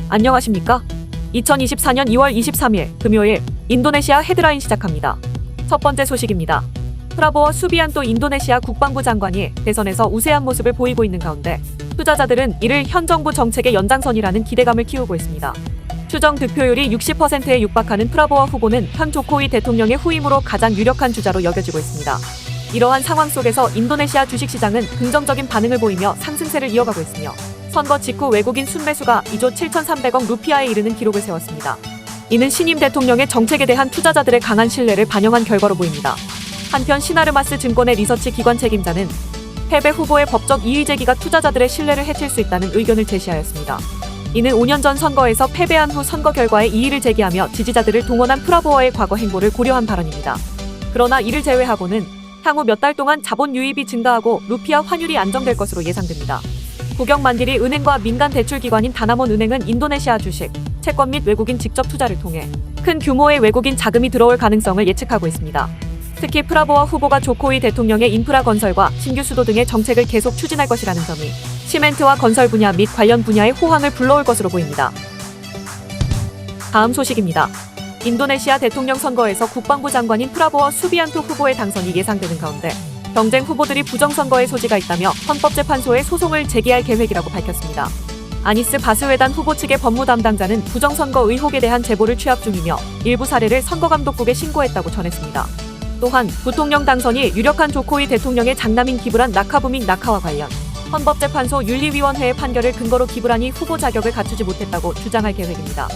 안녕하십니까? 2024년 2월 23일 금요일 인도네시아 헤드라인 시작합니다. 첫 번째 소식입니다. 프라보워 수비안토 인도네시아 국방부 장관이 대선에서 우세한 모습을 보이고 있는 가운데 투자자들은 이를 현 정부 정책의 연장선이라는 기대감을 키우고 있습니다. 추정 득표율이 60%에 육박하는 프라보워 후보는 현 조코위 대통령의 후임으로 가장 유력한 주자로 여겨지고 있습니다. 이러한 상황 속에서 인도네시아 주식시장은 긍정적인 반응을 보이며 상승세를 이어가고 있으며 선거 직후 외국인 순매수가 2조 7,300억 루피아에 이르는 기록을 세웠습니다. 이는 신임 대통령의 정책에 대한 투자자들의 강한 신뢰를 반영한 결과로 보입니다. 한편 시나르마스 증권의 리서치 기관 책임자는 패배 후보의 법적 이의 제기가 투자자들의 신뢰를 해칠 수 있다는 의견을 제시하였습니다. 이는 5년 전 선거에서 패배한 후 선거 결과에 이의를 제기하며 지지자들을 동원한 프라보워의 과거 행보를 고려한 발언입니다. 그러나 이를 제외하고는 향후 몇 달 동안 자본 유입이 증가하고 루피아 환율이 안정될 것으로 예상됩니다. 국영 만딜이 은행과 민간 대출기관인 다나몬 은행은 인도네시아 주식, 채권 및 외국인 직접 투자를 통해 큰 규모의 외국인 자금이 들어올 가능성을 예측하고 있습니다. 특히 프라보워 후보가 조코위 대통령의 인프라 건설과 신규 수도 등의 정책을 계속 추진할 것이라는 점이 시멘트와 건설 분야 및 관련 분야의 호황을 불러올 것으로 보입니다. 다음 소식입니다. 인도네시아 대통령 선거에서 국방부 장관인 프라보워 수비안토 후보의 당선이 예상되는 가운데 경쟁 후보들이 부정선거의 소지가 있다며 헌법재판소에 소송을 제기할 계획이라고 밝혔습니다. 아니스 바스웨단 후보 측의 법무 담당자는 부정선거 의혹에 대한 제보를 취합 중이며 일부 사례를 선거감독국에 신고했다고 전했습니다. 또한 부통령 당선이 유력한 조코위 대통령의 장남인 기브란 나카부민 나카와 관련 헌법재판소 윤리위원회의 판결을 근거로 기브란이 후보 자격을 갖추지 못했다고 주장할 계획입니다.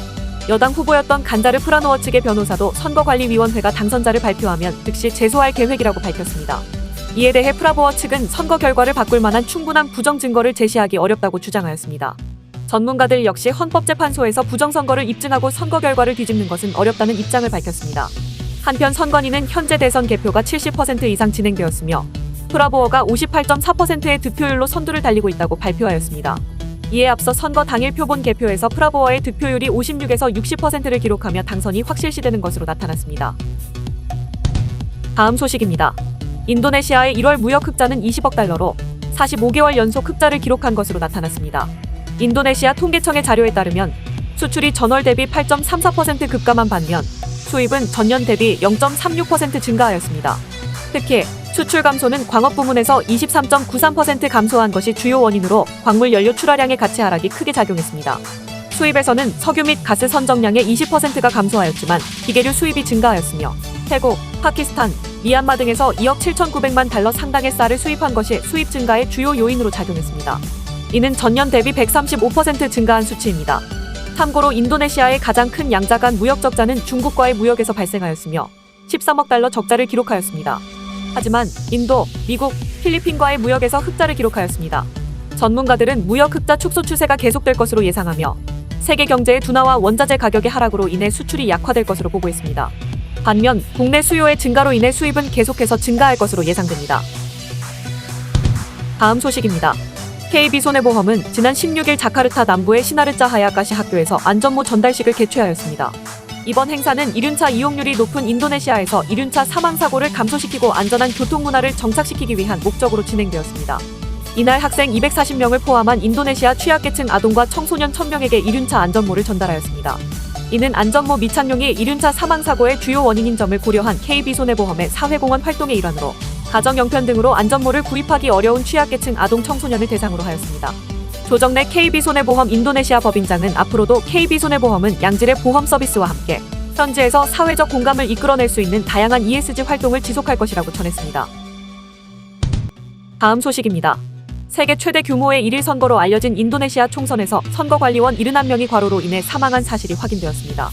여당 후보였던 간자르 프라노워 측의 변호사도 선거관리위원회가 당선자를 발표하면 즉시 제소할 계획이라고 밝혔습니다. 이에 대해 프라보워 측은 선거 결과를 바꿀 만한 충분한 부정 증거를 제시하기 어렵다고 주장하였습니다. 전문가들 역시 헌법재판소에서 부정선거를 입증하고 선거 결과를 뒤집는 것은 어렵다는 입장을 밝혔습니다. 한편 선관위는 현재 대선 개표가 70% 이상 진행되었으며 프라보워가 58.4%의 득표율로 선두를 달리고 있다고 발표하였습니다. 이에 앞서 선거 당일 표본 개표에서 프라보워의 득표율이 56에서 60%를 기록하며 당선이 확실시되는 것으로 나타났습니다. 다음 소식입니다. 인도네시아의 1월 무역 흑자는 20억 달러로 45개월 연속 흑자를 기록한 것으로 나타났습니다. 인도네시아 통계청의 자료에 따르면 수출이 전월 대비 8.34% 급감한 반면 수입은 전년 대비 0.36% 증가하였습니다. 특히 수출 감소는 광업 부문에서 23.93% 감소한 것이 주요 원인으로 광물 연료 출하량의 가치 하락이 크게 작용했습니다. 수입에서는 석유 및 가스 선정량의 20%가 감소하였지만 기계류 수입이 증가하였으며 태국, 파키스탄, 미얀마 등에서 2억 7,900만 달러 상당의 쌀을 수입한 것이 수입 증가의 주요 요인으로 작용했습니다. 이는 전년 대비 135% 증가한 수치입니다. 참고로 인도네시아의 가장 큰 양자 간 무역 적자는 중국과의 무역에서 발생하였으며 13억 달러 적자를 기록하였습니다. 하지만 인도, 미국, 필리핀과의 무역에서 흑자를 기록하였습니다. 전문가들은 무역 흑자 축소 추세가 계속될 것으로 예상하며 세계 경제의 둔화와 원자재 가격의 하락으로 인해 수출이 약화될 것으로 보고 있습니다. 반면 국내 수요의 증가로 인해 수입은 계속해서 증가할 것으로 예상됩니다. 다음 소식입니다. KB손해보험은 지난 16일 자카르타 남부의 시나르자 하야가시 학교에서 안전모 전달식을 개최하였습니다. 이번 행사는 이륜차 이용률이 높은 인도네시아에서 이륜차 사망사고를 감소시키고 안전한 교통문화를 정착시키기 위한 목적으로 진행되었습니다. 이날 학생 240명을 포함한 인도네시아 취약계층 아동과 청소년 1000명에게 이륜차 안전모를 전달하였습니다. 이는 안전모 미착용이 이륜차 사망사고의 주요 원인인 점을 고려한 KB손해보험의 사회공헌 활동의 일환으로 가정 형편 등으로 안전모를 구입하기 어려운 취약계층 아동 청소년을 대상으로 하였습니다. 조정래 KB손해보험 인도네시아 법인장은 앞으로도 KB손해보험은 양질의 보험 서비스와 함께 현지에서 사회적 공감을 이끌어낼 수 있는 다양한 ESG 활동을 지속할 것이라고 전했습니다. 다음 소식입니다. 세계 최대 규모의 1일 선거로 알려진 인도네시아 총선에서 선거관리원 71명이 과로로 인해 사망한 사실이 확인되었습니다.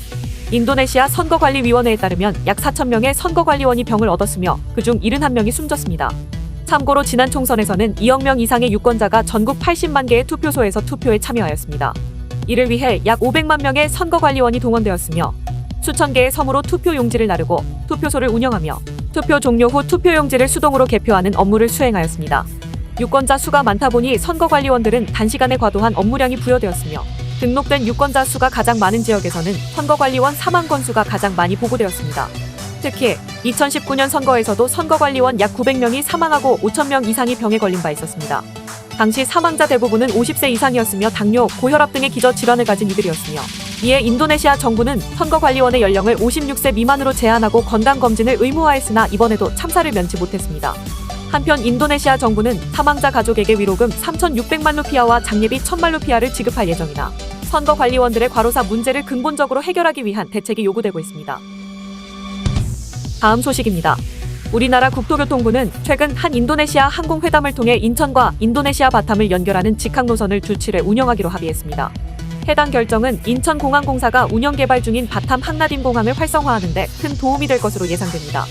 인도네시아 선거관리위원회에 따르면 약 4,000명의 선거관리원이 병을 얻었으며 그중 71명이 숨졌습니다. 참고로 지난 총선에서는 2억 명 이상의 유권자가 전국 80만 개의 투표소에서 투표에 참여하였습니다. 이를 위해 약 500만 명의 선거관리원이 동원되었으며 수천 개의 섬으로 투표용지를 나르고 투표소를 운영하며 투표 종료 후 투표용지를 수동으로 개표하는 업무를 수행하였습니다. 유권자 수가 많다 보니 선거관리원들은 단시간에 과도한 업무량이 부여되었으며 등록된 유권자 수가 가장 많은 지역에서는 선거관리원 사망 건수가 가장 많이 보고되었습니다. 특히 2019년 선거에서도 선거관리원 약 900명이 사망하고 5,000명 이상이 병에 걸린 바 있었습니다. 당시 사망자 대부분은 50세 이상이었으며 당뇨, 고혈압 등의 기저질환을 가진 이들이었으며 이에 인도네시아 정부는 선거관리원의 연령을 56세 미만으로 제한하고 건강검진을 의무화했으나 이번에도 참사를 면치 못했습니다. 한편 인도네시아 정부는 사망자 가족에게 위로금 3,600만 루피아와 장례비 1,000만 루피아를 지급할 예정이나 선거관리원들의 과로사 문제를 근본적으로 해결하기 위한 대책이 요구되고 있습니다. 다음 소식입니다. 우리나라 국토교통부는 최근 한 인도네시아 항공회담을 통해 인천과 인도네시아 바탐을 연결하는 직항 노선을 주 7회 운영하기로 합의했습니다. 해당 결정은 인천공항공사가 운영 개발 중인 바탐 항나딘 공항을 활성화하는 데 큰 도움이 될 것으로 예상됩니다.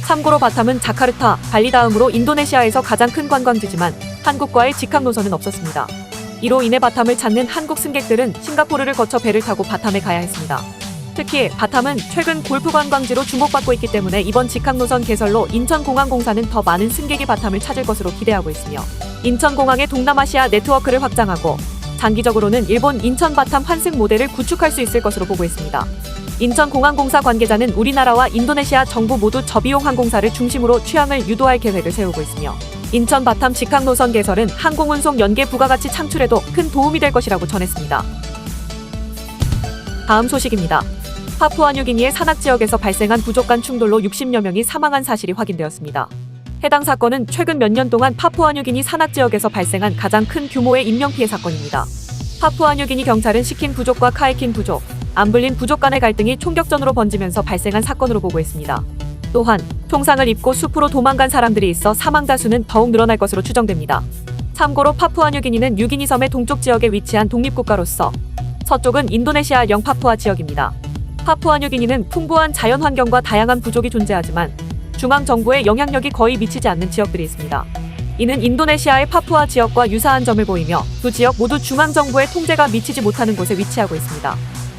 참고로 바탐은 자카르타, 발리 다음으로 인도네시아에서 가장 큰 관광지지만 한국과의 직항 노선은 없었습니다. 이로 인해 바탐을 찾는 한국 승객들은 싱가포르를 거쳐 배를 타고 바탐에 가야 했습니다. 특히 바탐은 최근 골프 관광지로 주목받고 있기 때문에 이번 직항 노선 개설로 인천공항공사는 더 많은 승객이 바탐을 찾을 것으로 기대하고 있으며 인천공항의 동남아시아 네트워크를 확장하고 장기적으로는 일본 인천 바탐 환승 모델을 구축할 수 있을 것으로 보고 있습니다. 인천공항공사 관계자는 우리나라와 인도네시아 정부 모두 저비용 항공사를 중심으로 취항을 유도할 계획을 세우고 있으며 인천 바탐 직항 노선 개설은 항공운송 연계 부가가치 창출에도 큰 도움이 될 것이라고 전했습니다. 다음 소식입니다. 파푸아뉴기니의 산악지역에서 발생한 부족 간 충돌로 60여 명이 사망한 사실이 확인되었습니다. 해당 사건은 최근 몇 년 동안 파푸아뉴기니 산악지역에서 발생한 가장 큰 규모의 인명피해 사건입니다. 파푸아뉴기니 경찰은 시킨 부족과 카이킨 부족, 안불린 부족 간의 갈등이 총격전으로 번지면서 발생한 사건으로 보고 있습니다. 또한 총상을 입고 숲으로 도망간 사람들이 있어 사망자 수는 더욱 늘어날 것으로 추정됩니다. 참고로 파푸아뉴기니는 뉴기니 섬의 동쪽 지역에 위치한 독립국가로서 서쪽은 인도네시아령 파푸아 지역입니다. 파푸아뉴기니는 풍부한 자연환경과 다양한 부족이 존재하지만 중앙정부의 영향력이 거의 미치지 않는 지역들이 있습니다. 이는 인도네시아의 파푸아 지역과 유사한 점을 보이며 두 지역 모두 중앙정부의 통제가 미치지 못하는 곳에 위치하고 있습니다.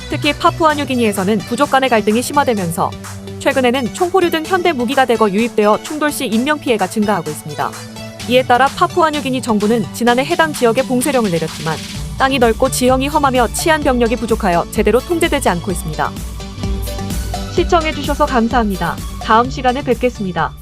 특히 파푸아뉴기니에서는 부족 간의 갈등이 심화되면서 최근에는 총포류 등 현대 무기가 대거 유입되어 충돌 시 인명피해가 증가하고 있습니다. 이에 따라 파푸아뉴기니 정부는 지난해 해당 지역에 봉쇄령을 내렸지만 땅이 넓고 지형이 험하며 치안 병력이 부족하여 제대로 통제되지 않고 있습니다. 시청해주셔서 감사합니다. 다음 시간에 뵙겠습니다.